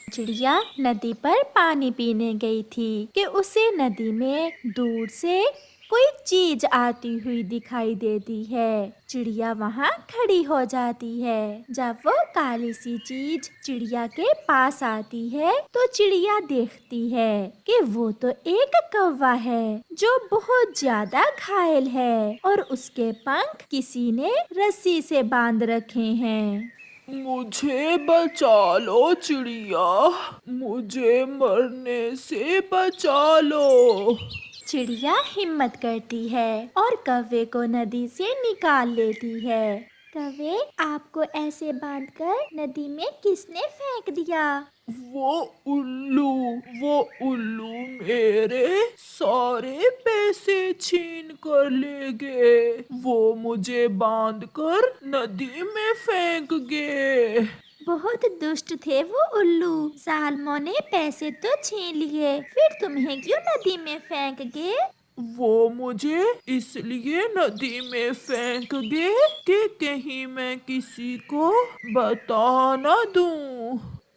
चिड़िया नदी पर पानी पीने गई थी कि उसे नदी में दूर से कोई चीज आती हुई दिखाई देती है। चिड़िया वहाँ खड़ी हो जाती है। जब वो काली सी चीज चिड़िया के पास आती है तो चिड़िया देखती है कि वो तो एक कौवा है जो बहुत ज्यादा घायल है और उसके पंख किसी ने रस्सी से बांध रखे हैं। मुझे बचा लो चिड़िया, मुझे मरने से बचा लो। चिड़िया हिम्मत करती है और कौवे को नदी से निकाल लेती है। कौवे, आपको ऐसे बांधकर नदी में किसने फेंक दिया? वो उल्लू वो उल्लू मेरे सारे पैसे छीन कर ले गए। वो मुझे बांधकर नदी में फेंक गए। बहुत दुष्ट थे वो उल्लू। जालिमों ने पैसे तो छीन लिए, फिर तुम्हें क्यों नदी में फेंक गए? वो मुझे इसलिए नदी में फेंक गए कि कहीं मैं किसी को बता न दूं।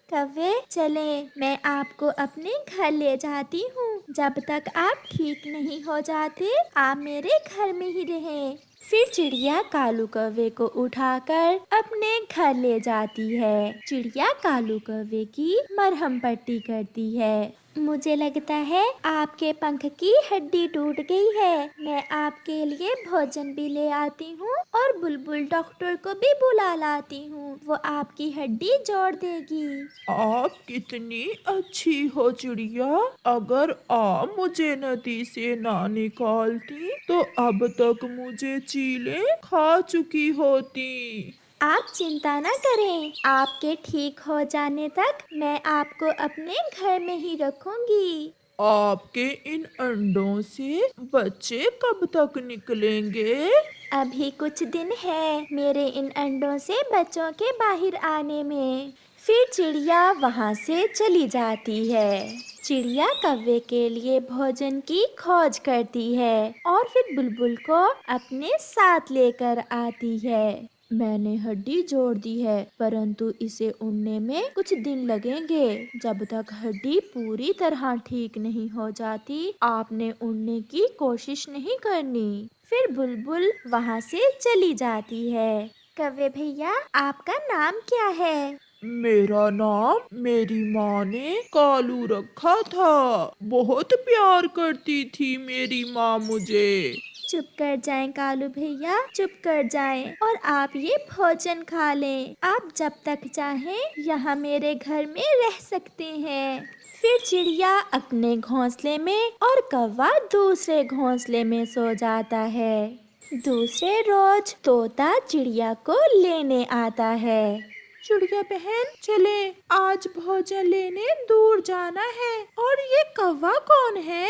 कौवे, चले मैं आपको अपने घर ले जाती हूँ। जब तक आप ठीक नहीं हो जाते आप मेरे घर में ही रहें। फिर चिड़िया कालू कौवे को उठाकर अपने घर ले जाती है। चिड़िया कालू कौवे की मरहम पट्टी करती है। मुझे लगता है आपके पंख की हड्डी टूट गई है। मैं आपके लिए भोजन भी ले आती हूँ और बुलबुल डॉक्टर को भी बुला लाती हूँ, वो आपकी हड्डी जोड़ देगी। आप कितनी अच्छी हो चिड़िया। अगर आप मुझे नदी से ना निकालती तो अब तक मुझे चीलें खा चुकी होती। आप चिंता न करें, आपके ठीक हो जाने तक मैं आपको अपने घर में ही रखूंगी। आपके इन अंडों से बच्चे कब तक निकलेंगे? अभी कुछ दिन है मेरे इन अंडों से बच्चों के बाहर आने में। फिर चिड़िया वहाँ से चली जाती है। चिड़िया कौवे के लिए भोजन की खोज करती है और फिर बुलबुल को अपने साथ लेकर आती है। मैंने हड्डी जोड़ दी है, परंतु इसे उड़ने में कुछ दिन लगेंगे। जब तक हड्डी पूरी तरह ठीक नहीं हो जाती आपने उड़ने की कोशिश नहीं करनी। फिर बुलबुल वहाँ से चली जाती है। कौवे भैया, आपका नाम क्या है? मेरा नाम मेरी माँ ने कालू रखा था। बहुत प्यार करती थी मेरी माँ मुझे। चुप कर जाएं कालू भैया, चुप कर जाएं और आप ये भोजन खा लें। आप जब तक चाहें यहाँ मेरे घर में रह सकते हैं। फिर चिड़िया अपने घोंसले में और कौवा दूसरे घोंसले में सो जाता है। दूसरे रोज तोता चिड़िया को लेने आता है। चिड़िया बहन, चले आज भोजन लेने दूर जाना है। और ये कौवा कौन है?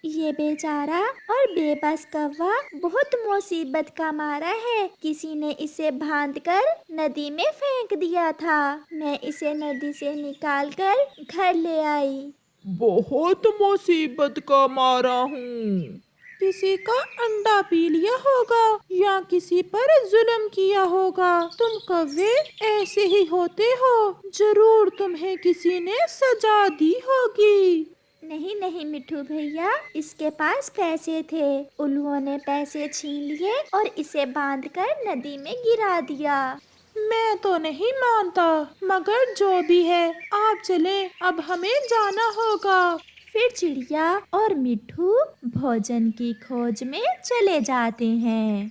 ये बेचारा और बेबस कौवा बहुत मुसीबत का मारा है। किसी ने इसे बांधकर नदी में फेंक दिया था। मैं इसे नदी से निकालकर घर ले आई। बहुत मुसीबत का मारा हूँ। किसी का अंडा पी लिया होगा या किसी पर जुल्म किया होगा। तुम कौवे ऐसे ही होते हो, जरूर तुम्हें किसी ने सजा दी होगी। नहीं नहीं मिठू भैया, इसके पास पैसे थे। उल्लुओं ने पैसे छीन लिए और इसे बांधकर नदी में गिरा दिया। मैं तो नहीं मानता, मगर जो भी है आप चले, अब हमें जाना होगा। फिर चिड़िया और मिठू भोजन की खोज में चले जाते हैं।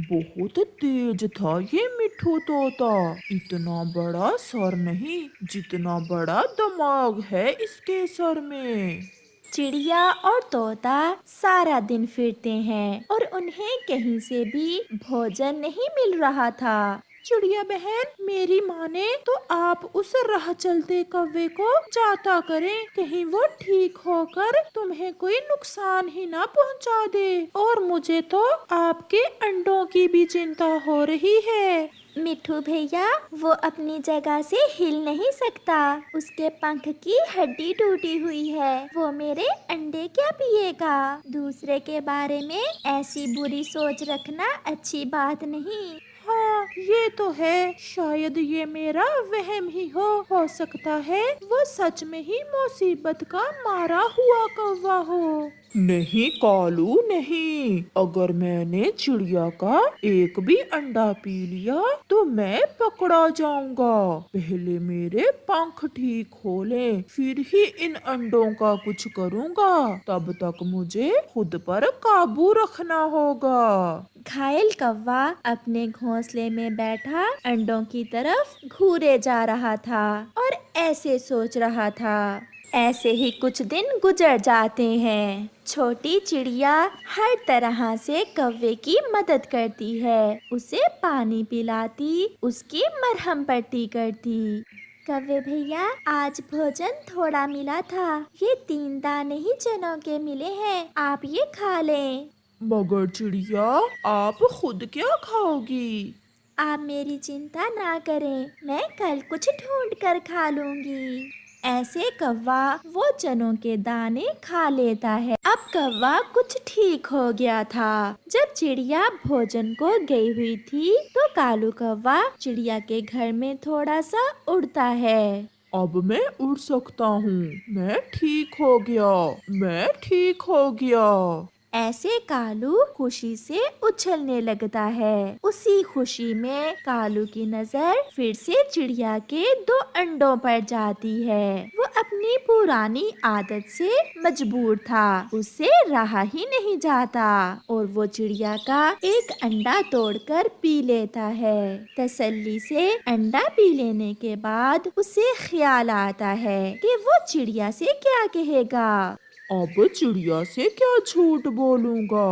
बहुत तेज था ये मिठू तोता। इतना बड़ा सर नहीं जितना बड़ा दिमाग है इसके सर में। चिड़िया और तोता सारा दिन फिरते हैं और उन्हें कहीं से भी भोजन नहीं मिल रहा था। चिड़िया बहन, मेरी माँ ने तो आप उस राह चलते कौवे को जाता करें, कहीं वो ठीक होकर तुम्हें कोई नुकसान ही ना पहुँचा दे। और मुझे तो आपके अंडों की भी चिंता हो रही है। मिठू भैया, वो अपनी जगह से हिल नहीं सकता। उसके पंख की हड्डी टूटी हुई है। वो मेरे अंडे क्या पिएगा? दूसरे के बारे में ऐसी बुरी सोच रखना अच्छी बात नहीं। हाँ, ये तो है, शायद ये मेरा वहम ही हो सकता है वो सच में ही मुसीबत का मारा हुआ कौवा हो। नहीं कालू नहीं, अगर मैंने चिड़िया का एक भी अंडा पी लिया तो मैं पकड़ा जाऊंगा। पहले मेरे पंख ठीक हो ले, फिर ही इन अंडों का कुछ करूंगा। तब तक मुझे खुद पर काबू रखना होगा। घायल कौवा अपने घोंसले में बैठा अंडों की तरफ घूरे जा रहा था और ऐसे सोच रहा था। ऐसे ही कुछ दिन गुजर जाते हैं। छोटी चिड़िया हर तरह से कौवे की मदद करती है, उसे पानी पिलाती, उसकी मरहम पट्टी करती। कौवे भैया, आज भोजन थोड़ा मिला था, ये 3 दाने ही चनों के मिले हैं, आप ये खा लें। मगर चिड़िया, आप खुद क्या खाओगी? आप मेरी चिंता ना करें, मैं कल कुछ ढूंढ कर खा लूंगी। ऐसे कौवा वो चनों के दाने खा लेता है। अब कौवा कुछ ठीक हो गया था। जब चिड़िया भोजन को गई हुई थी तो कालू कौवा चिड़िया के घर में थोड़ा सा उड़ता है। अब मैं उड़ सकता हूँ, मैं ठीक हो गया, मैं ठीक हो गया। ऐसे कालू खुशी से उछलने लगता है। उसी खुशी में कालू की नजर फिर से चिड़िया के 2 अंडों पर जाती है। वो अपनी पुरानी आदत से मजबूर था, उससे रहा ही नहीं जाता और वो चिड़िया का एक अंडा तोड़कर पी लेता है। तसल्ली से अंडा पी लेने के बाद उसे ख्याल आता है कि वो चिड़िया से क्या कहेगा। अब चिड़िया से क्या झूठ बोलूंगा।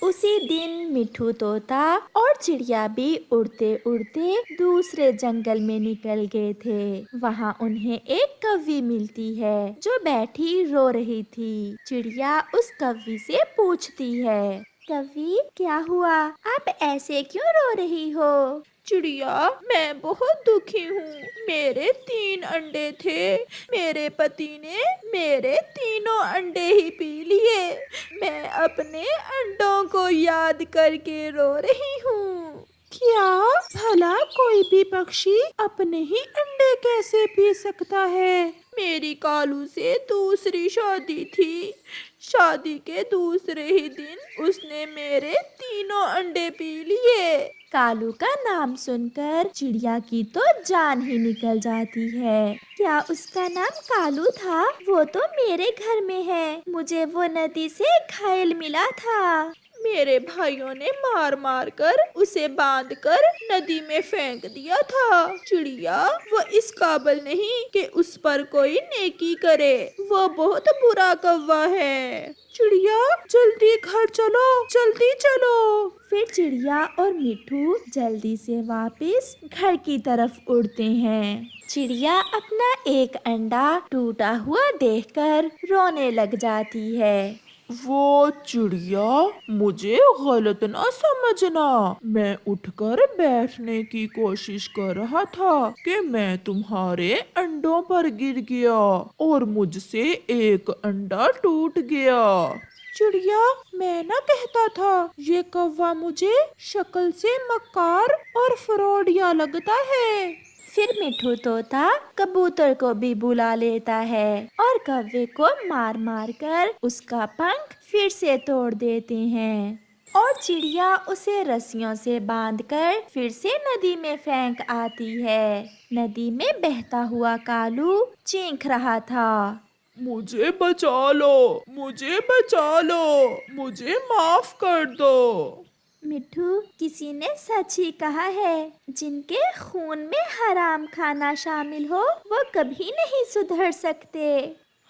उसी दिन मिठू तोता और चिड़िया भी उड़ते उड़ते दूसरे जंगल में निकल गए थे। वहाँ उन्हें एक कौवी मिलती है जो बैठी रो रही थी। चिड़िया उस कौवी से पूछती है, कौवी क्या हुआ, आप ऐसे क्यों रो रही हो? चिड़िया, मैं बहुत दुखी हूँ, मेरे 3 अंडे थे, मेरे पति ने मेरे तीनों अंडे ही पी लिए, मैं अपने अंडों को याद करके रो रही हूँ। क्या भला कोई भी पक्षी अपने ही अंडे कैसे पी सकता है? मेरी कालू से दूसरी शादी थी, शादी के दूसरे ही दिन उसने मेरे तीनों अंडे पी लिए। कालू का नाम सुनकर चिड़िया की तो जान ही निकल जाती है। क्या उसका नाम कालू था? वो तो मेरे घर में है, मुझे वो नदी से घायल मिला था। मेरे भाइयों ने मार मार कर उसे बांध कर नदी में फेंक दिया था। चिड़िया, वो इस काबिल नहीं कि उस पर कोई नेकी करे, वो बहुत बुरा कौवा है। चिड़िया, जल्दी घर चलो, जल्दी चलो। फिर चिड़िया और मिठू जल्दी से वापस घर की तरफ उड़ते हैं। चिड़िया अपना एक अंडा टूटा हुआ देखकर रोने लग जाती है। वो चिड़िया, मुझे गलत ना समझना, मैं उठकर बैठने की कोशिश कर रहा था कि मैं तुम्हारे अंडों पर गिर गया और मुझसे एक अंडा टूट गया। चिड़िया, मैं ना कहता था ये कौवा मुझे शक्ल से मक्कार और फ्रॉडिया लगता है। फिर मिठू तोता कबूतर को भी बुला लेता है और कौवे को मार मार कर उसका पंख फिर से तोड़ देते हैं और चिड़िया उसे रस्सियों से बांधकर फिर से नदी में फेंक आती है। नदी में बहता हुआ कालू चीख रहा था, मुझे बचा लो, मुझे बचा लो, मुझे माफ कर दो। मिठू, किसी ने सच ही कहा है, जिनके खून में हराम खाना शामिल हो वो कभी नहीं सुधर सकते।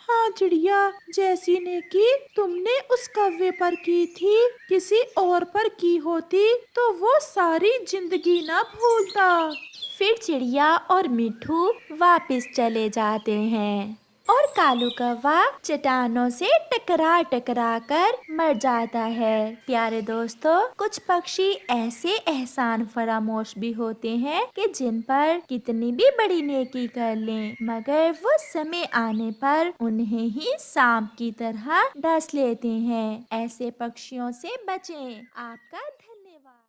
हाँ चिड़िया, जैसी नेकी तुमने उस कौवे पर की थी, किसी और पर की होती तो वो सारी जिंदगी ना भूलता। फिर चिड़िया और मिठू वापस चले जाते हैं और कालू कौवा चट्टानों से टकरा टकरा कर मर जाता है। प्यारे दोस्तों, कुछ पक्षी ऐसे एहसान फरामोश भी होते हैं कि जिन पर कितनी भी बड़ी नेकी कर लें मगर वो समय आने पर उन्हें ही सांप की तरह डस लेते हैं। ऐसे पक्षियों से बचें। आपका